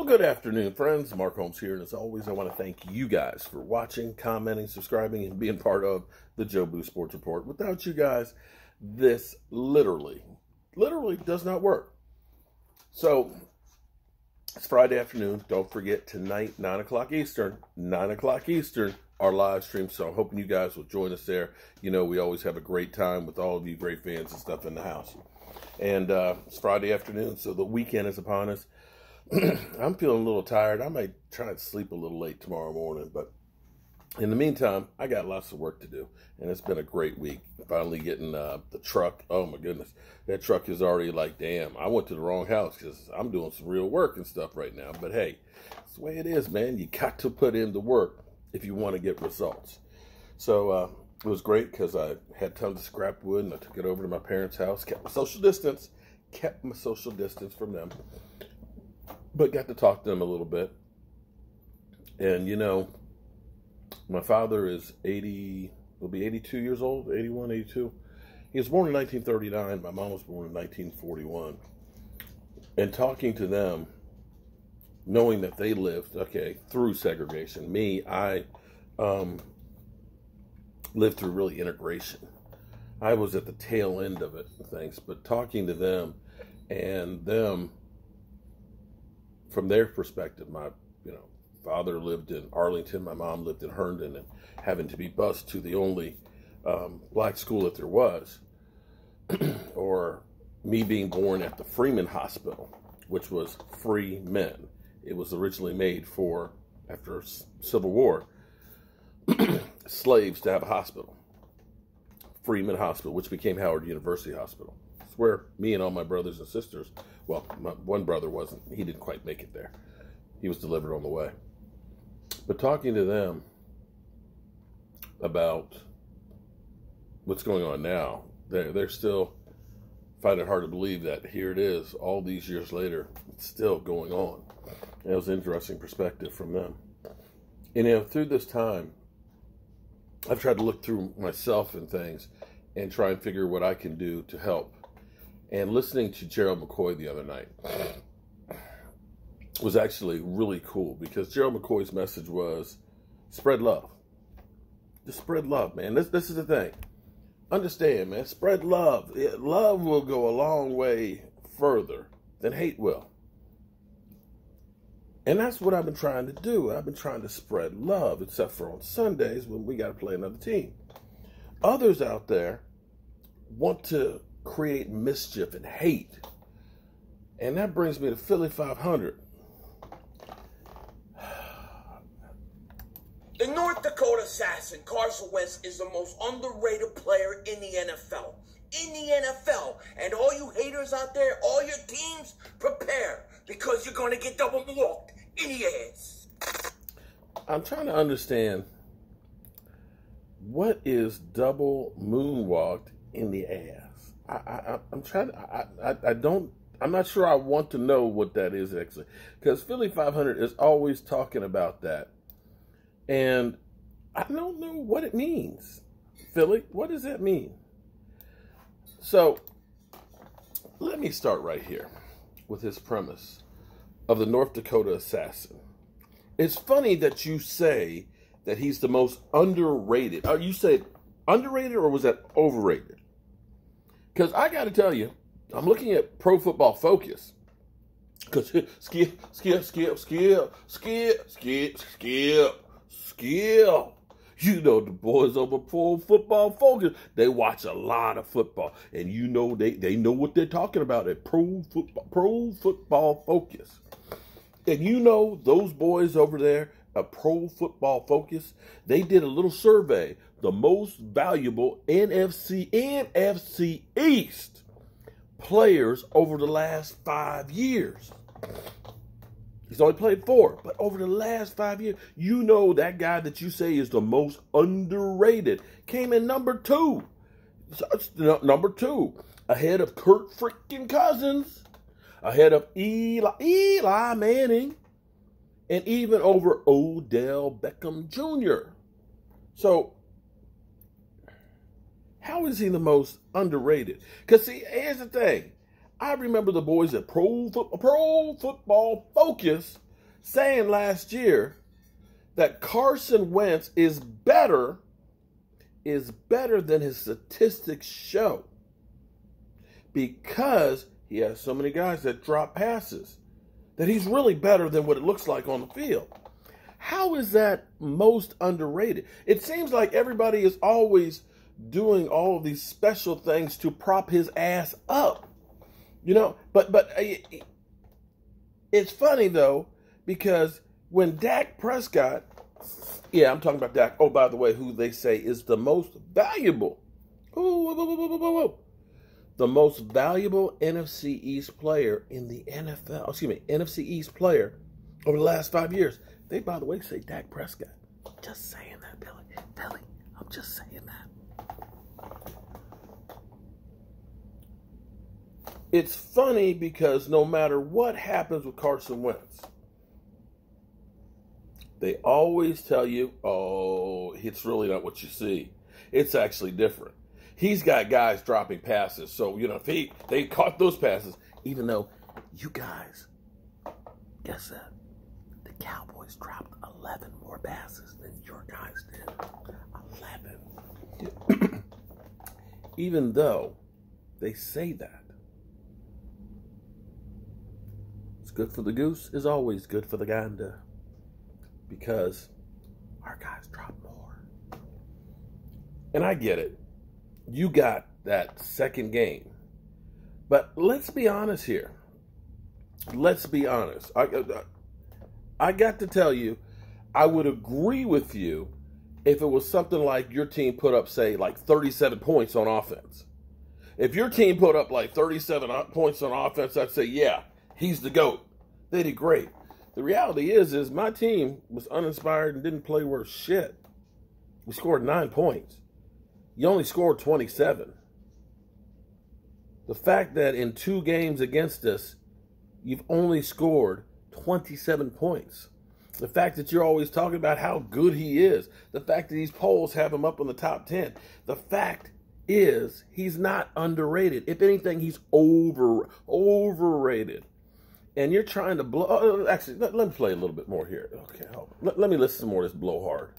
Well, good afternoon, friends. Mark Holmes here, and as always, I want to thank you guys for watching, commenting, subscribing, and being part of the Joe Boo Sports Report. Without you guys, this literally does not work. So, it's Friday afternoon. Don't forget, tonight, 9 o'clock Eastern, our live stream. So I'm hoping you guys will join us there. You know, we always have a great time with all of you great fans and stuff in the house. And it's Friday afternoon, so the weekend is upon us. I'm feeling a little tired. I might try to sleep a little late tomorrow morning, but in the meantime, I got lots of work to do, and it's been a great week. Finally getting the truck. Oh my goodness, that truck is already like, damn, I went to the wrong house because I'm doing some real work and stuff right now. But hey, it's the way it is, man. You got to put in the work if you want to get results. So it was great because I had tons of scrap wood, and I took it over to my parents' house, kept my social distance from them. But got to talk to them a little bit. And, you know, my father is will be 82 years old, 81, 82. He was born in 1939. My mom was born in 1941. And talking to them, knowing that they lived, through segregation. Me, I lived through really integration. I was at the tail end of it, things. But talking to them and them, from their perspective, my father lived in Arlington, my mom lived in Herndon, and having to be bused to the only black school that there was, or me being born at the Freeman Hospital, which was free men. It was originally made for, after Civil War, slaves to have a hospital. Freeman Hospital, which became Howard University Hospital. It's where me and all my brothers and sisters, well, my one brother wasn't, he didn't quite make it there. He was delivered on the way. But talking to them about what's going on now, they're still finding it hard to believe that here it is, all these years later, it's still going on. And it was an interesting perspective from them. And through this time, I've tried to look through myself and things and try and figure what I can do to help. And listening to Gerald McCoy the other night was actually really cool, because Gerald McCoy's message was spread love. Just spread love, man. This is the thing. Understand, man. Spread love. Love will go a long way further than hate will. And that's what I've been trying to do. I've been trying to spread love, except for on Sundays when we got to play another team. Others out there want to create mischief and hate. And that brings me to Philly.500. The North Dakota assassin, Carson Wentz, is the most underrated player in the NFL. And all you haters out there, all your teams, prepare, because you're going to get double walked in the ass. I'm trying to understand, what is double moonwalked in the ass? I'm not sure I want to know what that is actually, because Philly.500 is always talking about that. And I don't know what it means. Philly, what does that mean? So, let me start right here with his premise of the North Dakota assassin. It's funny that you say that he's the most underrated. You said underrated, or was that overrated? Because I got to tell you, I'm looking at Pro Football Focus. Because skip. You know, the boys over Pro Football Focus, they watch a lot of football. And you know, they know what they're talking about at Pro Football Focus. And you know, those boys over there at Pro Football Focus, they did a little survey. The most valuable NFC East players over the last 5 years. He's only played 4, but over the last 5 years, you know that guy that you say is the most underrated came in number 2. Number 2, ahead of Kirk freaking Cousins, ahead of Eli Manning, and even over Odell Beckham Jr. So, how is he the most underrated? Because, see, here's the thing. I remember the boys at Pro Football Focus saying last year that Carson Wentz is better than his statistics show because he has so many guys that drop passes, that he's really better than what it looks like on the field. How is that most underrated? It seems like everybody is always doing all of these special things to prop his ass up. You know, but it's funny, though, because when Dak Prescott, yeah, I'm talking about Dak, oh, by the way, who they say is the most valuable, the most valuable NFC East player in the NFL, NFC East player over the last 5 years. They, by the way, say Dak Prescott. Just saying that, Billy, I'm just saying that. It's funny because no matter what happens with Carson Wentz, they always tell you, oh, it's really not what you see. It's actually different. He's got guys dropping passes. So, you know, if they caught those passes, even though you guys, guess that, the Cowboys dropped 11 more passes than your guys did. 11. Even though they say that, it's good for the goose is always good for the gander. Because our guys drop more. And I get it. You got that second game. But let's be honest here. Let's be honest. I got to tell you, I would agree with you if it was something like your team put up, say, like 37 points on offense. If your team put up like 37 points on offense, I'd say, yeah, he's the GOAT. They did great. The reality is my team was uninspired and didn't play worth shit. We scored 9 points. You only scored 27. The fact that in 2 games against us, you've only scored 27 points. The fact that you're always talking about how good he is. The fact that these polls have him up on the top 10. The fact is he's not underrated. If anything, he's overrated. And you're trying to blow... actually, let me play a little bit more here. Okay, hold on. Let me listen to some more of this blow hard.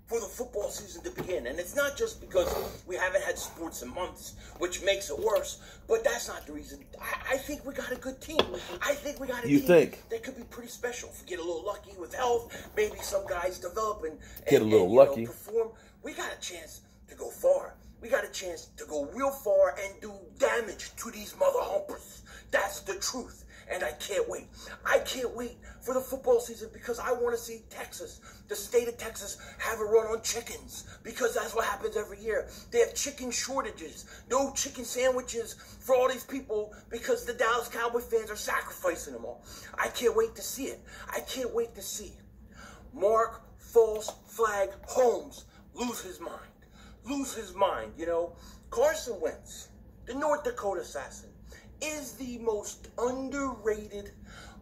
For the football season to begin. And it's not just because we haven't had sports in months, which makes it worse, but that's not the reason. I think we got a good team. I think we got a team that could be pretty special. If we get a little lucky with health, maybe some guys develop and perform. We got a chance to go far. We got a chance to go real far and do damage to these mother humpers. That's the truth. And I can't wait. I can't wait for the football season because I want to see Texas, the state of Texas, have a run on chickens because that's what happens every year. They have chicken shortages, no chicken sandwiches for all these people because the Dallas Cowboy fans are sacrificing them all. I can't wait to see it. I can't wait to see Mark False Flag Holmes lose his mind. Lose his mind, you know. Carson Wentz, the North Dakota assassin, is the most underrated,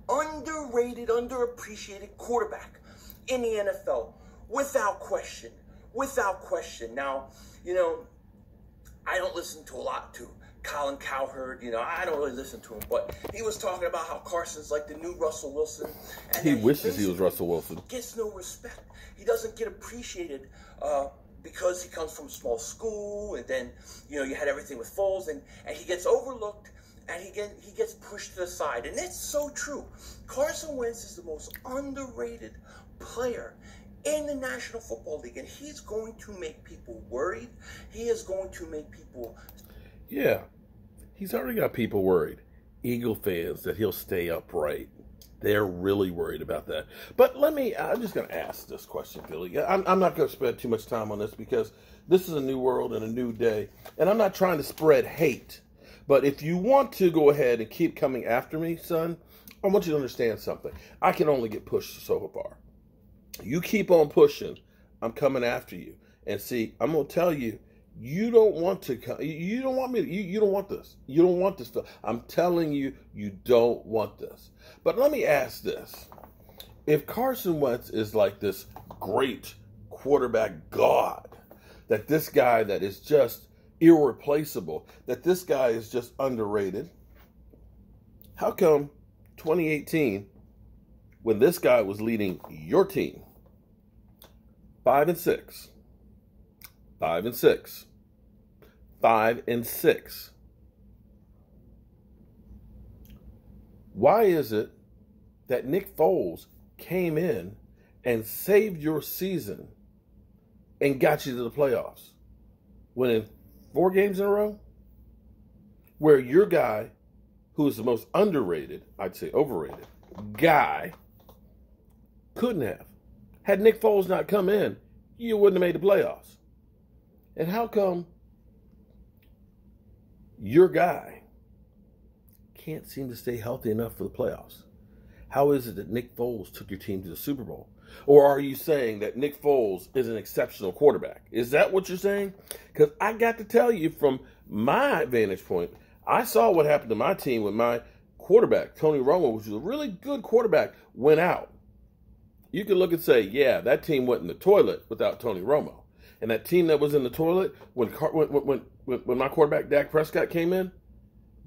underappreciated quarterback in the NFL, without question. Without question. Now, you know, I don't listen to a lot to Colin Cowherd, you know, I don't really listen to him, but he was talking about how Carson's like the new Russell Wilson. And he wishes he was Russell Wilson. Gets no respect. He doesn't get appreciated because he comes from a small school, and then, you know, you had everything with Foles, and he gets overlooked. And he gets pushed to the side. And that's so true. Carson Wentz is the most underrated player in the National Football League. And he's going to make people worried. He is going to make people... Yeah. He's already got people worried. Eagle fans that he'll stay upright. They're really worried about that. But I'm just going to ask this question, Billy. I'm not going to spend too much time on this because this is a new world and a new day. And I'm not trying to spread hate. But if you want to go ahead and keep coming after me, son, I want you to understand something. I can only get pushed so far. You keep on pushing, I'm coming after you. And see, I'm going to tell you, you don't want to come. You don't want me. You don't want this. You don't want this stuff. I'm telling you, you don't want this. But let me ask this. If Carson Wentz is like this great quarterback god, that this guy that is just irreplaceable, that this guy is just underrated, how come 2018 when this guy was leading your team 5-6, 5-6, 5-6. Why is it that Nick Foles came in and saved your season and got you to the playoffs, winning 4 games in a row, where your guy, who is the most underrated, I'd say overrated, guy, couldn't have? Had Nick Foles not come in, you wouldn't have made the playoffs. And how come your guy can't seem to stay healthy enough for the playoffs? How is it that Nick Foles took your team to the Super Bowl? Or are you saying that Nick Foles is an exceptional quarterback? Is that what you're saying? Because I got to tell you, from my vantage point, I saw what happened to my team when my quarterback, Tony Romo, which was a really good quarterback, went out. You could look and say, yeah, that team went in the toilet without Tony Romo. And that team that was in the toilet, when my quarterback, Dak Prescott, came in,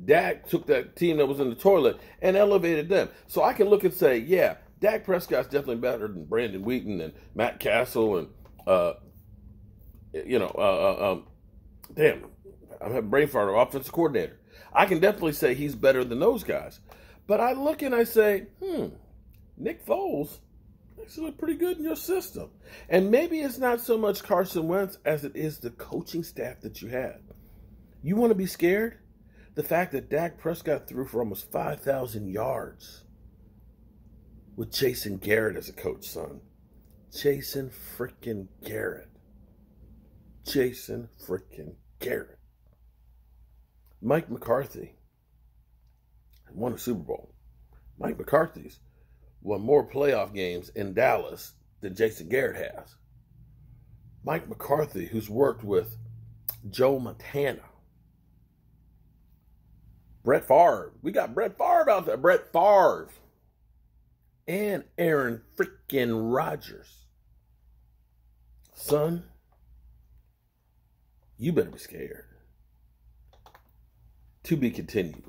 Dak took that team that was in the toilet and elevated them. So I can look and say, yeah, Dak Prescott's definitely better than Brandon Wheaton and Matt Castle and, damn, I'm having brain fart, offensive coordinator. I can definitely say he's better than those guys. But I look and I say, Nick Foles actually look pretty good in your system. And maybe it's not so much Carson Wentz as it is the coaching staff that you had. You want to be scared? The fact that Dak Prescott threw for almost 5,000 yards with Jason Garrett as a coach, son. Jason freaking Garrett. Jason freaking Garrett. Mike McCarthy won a Super Bowl. Mike McCarthy's won more playoff games in Dallas than Jason Garrett has. Mike McCarthy, who's worked with Joe Montana, Brett Favre. We got Brett Favre out there. Brett Favre. And Aaron freaking Rodgers. Son, you better be scared. To be continued.